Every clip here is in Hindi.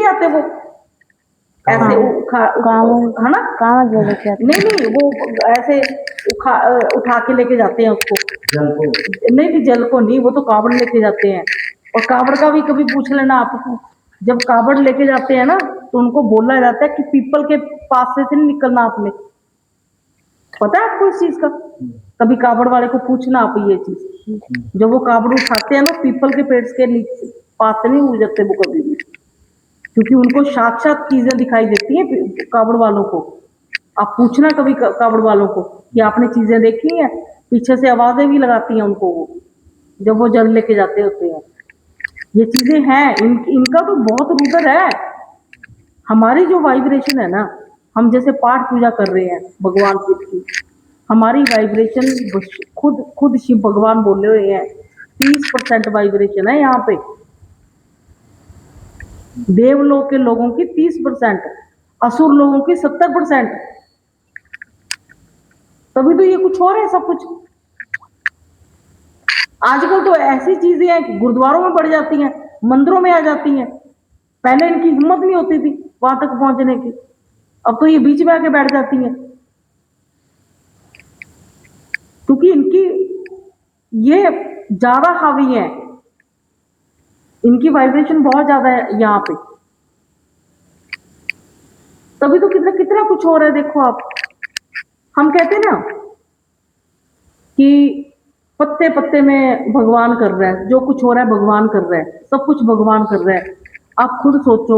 नहीं आते वो ऐसे है ना, कहाँ जो लेके आते? नहीं वो ऐसे उठा के लेके जाते हैं उसको, जल को नहीं जल को नहीं, वो तो कावड़ लेके जाते हैं। और कावड़ का भी कभी पूछ लेना आप, जब कावड़ लेके जाते हैं ना तो उनको बोला जाता है कि पीपल के पास से नहीं निकलना आपने, पता है आपको इस चीज का? कभी कावड़ वाले को पूछना आप ये चीज, जब वो कावड़ उठाते हैं ना पीपल के पेड़ के नीचे पास से नहीं गुजरते वो कभी भी, क्योंकि उनको साक्षात चीजें दिखाई देती हैं कावड़ वालों को। आप पूछना कभी कावड़ वालों को कि आपने चीजें देखी हैं, पीछे से आवाजें भी लगाती हैं उनको वो, जब वो जल लेके जाते होते हैं। ये चीजें हैं, इनका तो बहुत रुद्र है। हमारी जो वाइब्रेशन है ना, हम जैसे पाठ पूजा कर रहे हैं भगवान शिव की, हमारी वाइब्रेशन खुद शिव भगवान बोले हुए हैं 30% वाइब्रेशन है यहाँ पे। देवलोक के लोगों की 30%, असुर लोगों की 70%। तभी तो ये कुछ और है सब कुछ। आजकल तो ऐसी चीजें हैं कि गुरुद्वारों में बढ़ जाती हैं, मंदिरों में आ जाती हैं। पहले इनकी हिम्मत नहीं होती थी वहां तक पहुंचने की, अब तो ये बीच में आके बैठ जाती हैं, क्योंकि इनकी ये ज्यादा हावी है, इनकी वाइब्रेशन बहुत ज्यादा है यहाँ पे। तभी तो कितना कितना कुछ हो रहा है। देखो आप, हम कहते ना कि पत्ते पत्ते में भगवान कर रहा है, जो कुछ हो रहा है भगवान कर रहा है, सब कुछ भगवान कर रहा है। आप खुद सोचो,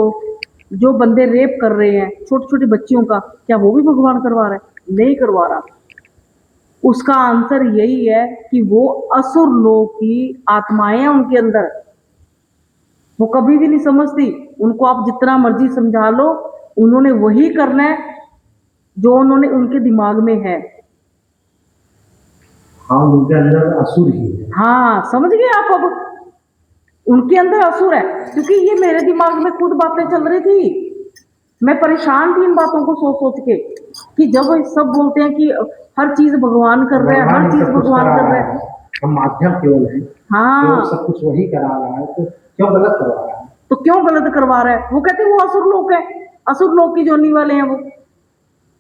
जो बंदे रेप कर रहे हैं छोटी छोटी बच्चियों का, क्या वो भी भगवान करवा रहा है? नहीं करवा रहा। उसका आंसर यही है कि वो असुर लोग की आत्माएं हैं उनके अंदर, वो कभी भी नहीं समझती। उनको आप जितना मर्जी समझा लो, उन्होंने वही करना है जो उन्होंने उनके दिमाग में है। हाँ, उनके अंदर असुर ही है। हाँ, समझ गए आप? अब उनके अंदर असुर है, क्योंकि ये मेरे दिमाग में खुद बातें चल रही थी। मैं परेशान थी इन बातों को सोच सोच के कि जब सब बोलते हैं कि हर चीज भगवान कर रहा है, हर चीज भगवान कर रहा है, हम माध्यम केवल है। हाँ, सब कुछ वही करा रहा है, तो क्यों गलत करवा रहा है? तो क्यों गलत करवा रहा है? वो कहते हैं वो असुर लोग है, असुर लोग की जोनी वाले हैं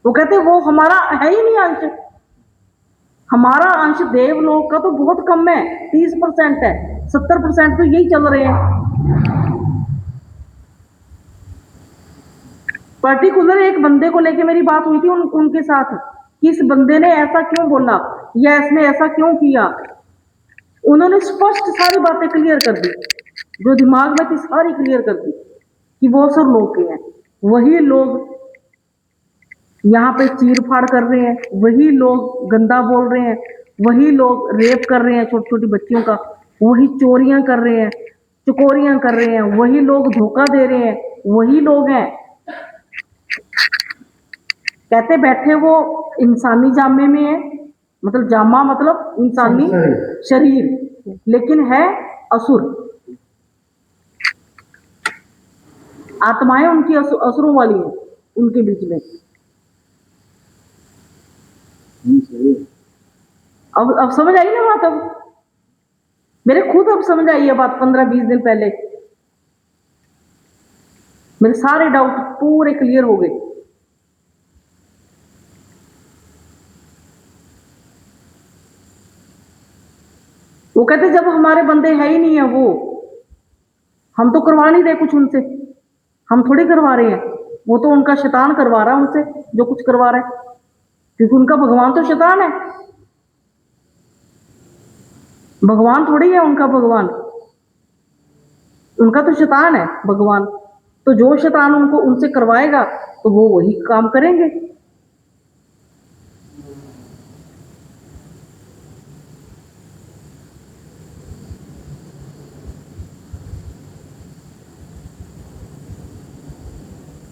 वो कहते हैं वो हमारा है ही नहीं अंश। हमारा अंश देवलोक का तो बहुत कम है, 30% है, 70% तो यही चल रहे हैं। पर्टिकुलर एक बंदे को लेके मेरी बात हुई थी उनके साथ कि इस बंदे ने ऐसा क्यों बोला या इसने ऐसा क्यों किया। उन्होंने स्पष्ट सारी बातें क्लियर कर दी, जो दिमाग में थी सारी क्लियर कर दी कि वो असुर लोग के हैं। वही लोग यहाँ पे चीर फाड़ कर रहे हैं, वही लोग गंदा बोल रहे हैं, वही लोग रेप कर रहे हैं छोटी छोटी बच्चियों का, वही चोरियां कर रहे हैं, चकोरियां कर रहे हैं, वही लोग धोखा दे रहे हैं, वही लोग हैं। कहते बैठे वो इंसानी जामे में है, मतलब जामा मतलब इंसानी शरीर, लेकिन है असुर। आत्माएं उनकी असुरों वाली हैं उनके बीच में। अब समझ आई ना बात? अब मेरे खुद अब समझ आई है बात। 15-20 दिन पहले मेरे सारे डाउट पूरे क्लियर हो गए। वो कहते जब हमारे बंदे है ही नहीं है, वो हम तो करवा नहीं रहे कुछ उनसे, हम थोड़ी करवा रहे हैं, वो तो उनका शैतान करवा रहा है उनसे जो कुछ करवा रहा है, क्योंकि उनका भगवान तो शैतान है। भगवान थोड़ी है उनका, भगवान उनका तो शैतान है भगवान। तो जो शैतान उनको उनसे करवाएगा तो वो वही काम करेंगे।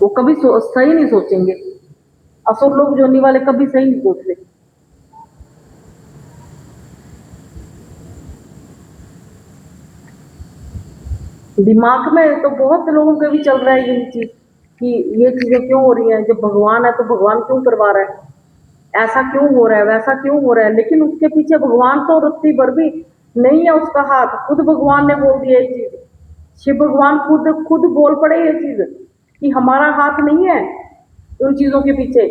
वो कभी सही नहीं सोचेंगे। असुर लोग जोनी वाले कभी सही नहीं सोचते। दिमाग में तो बहुत लोगों के भी चल रहा है यही चीज कि ये चीजें क्यों हो रही हैं, जब भगवान है तो भगवान क्यों करवा रहा है, ऐसा क्यों हो रहा है, वैसा क्यों हो रहा है। लेकिन उसके पीछे भगवान तो रत्ती भर भी नहीं है उसका हाथ। खुद भगवान ने बोल दिया ये चीज, शिव भगवान खुद बोल पड़े ये चीज कि हमारा हाथ नहीं है उन चीजों के पीछे।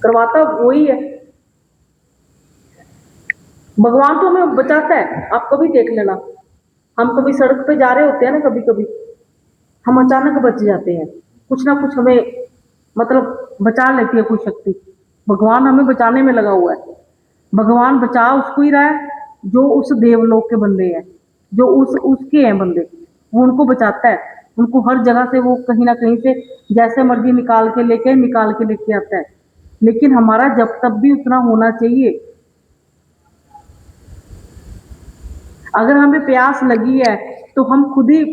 करवाता वही है। भगवान तो हमें बचाता है, आप कभी देख लेना। हम कभी सड़क पे जा रहे होते हैं ना, कभी कभी हम अचानक बच जाते हैं, कुछ ना कुछ हमें मतलब बचा लेती है कोई शक्ति। भगवान हमें बचाने में लगा हुआ है। भगवान बचा उसको ही रहा है जो उस देवलोक के बंदे हैं, जो उसके हैं बंदे, वो उनको बचाता है। उनको हर जगह से वो कहीं ना कहीं से जैसे मर्जी निकाल के लेके आता है। लेकिन हमारा जब तब भी उतना होना चाहिए। अगर हमें प्यास लगी है तो हम खुद ही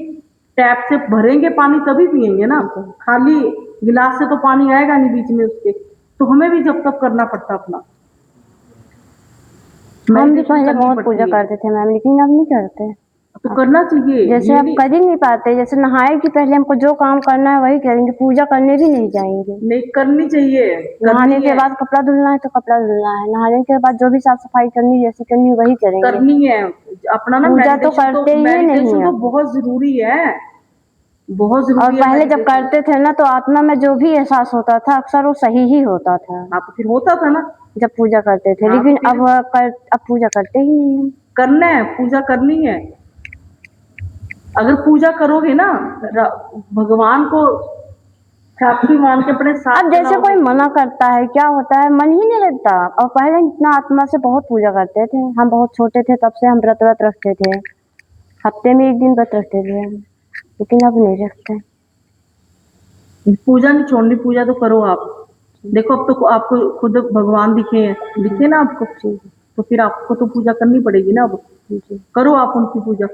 टैप से भरेंगे पानी तभी पिएंगे ना। खाली गिलास से तो पानी आएगा नहीं बीच में उसके। तो हमें भी जब तक करना पड़ता अपना। हम भी मेडिटेशन पहले करनी बहुत पड़ती पूजा है, करते थे मैम, लेकिन अब नहीं करते। तो करना चाहिए। जैसे ये अब नहीं कर ही नहीं पाते, जैसे नहाए कि पहले हमको जो काम करना है वही करेंगे, पूजा करने भी नहीं जाएंगे। नहीं करनी चाहिए, नहाने करनी के है, बाद कपड़ा धुलना है तो कपड़ा धुलना है, नहाने के बाद जो भी साफ सफाई करनी जैसी करनी वही करेंगे। करनी है। अपना ना पूजा तो करते ही नहीं मेडिटेशन तो अब। बहुत जरूरी है, बहुत और जरूरी है पहले जब मेडिटेशन। करते थे ना तो आत्मा में जो भी एहसास होता था अक्सर वो सही ही होता था हाँ तो फिर होता था ना। जब पूजा करते थे। हाँ, तो लेकिन फिर अब पूजा करते ही नहीं हम। करना है, पूजा करनी है। अगर पूजा करोगे ना, भगवान को साक्षी मान के अपने साथ अब जैसे कोई चलाओगे। मना करता है क्या होता है, मन ही नहीं लगता। और पहले इतना आत्मा से बहुत पूजा करते थे, हम बहुत छोटे थे तब से हम व्रत रखते थे, हफ्ते में एक दिन व्रत रखते थे हम, लेकिन अब नहीं रखते। पूजा नहीं छोड़नी, पूजा तो करो आप। देखो अब तो आपको खुद भगवान दिखे हैं, दिखे ना आपको, तो फिर आपको तो पूजा करनी पड़ेगी ना। अब करो आप उनकी पूजा।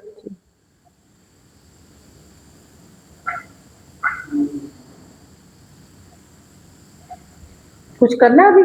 कुछ करना है अभी?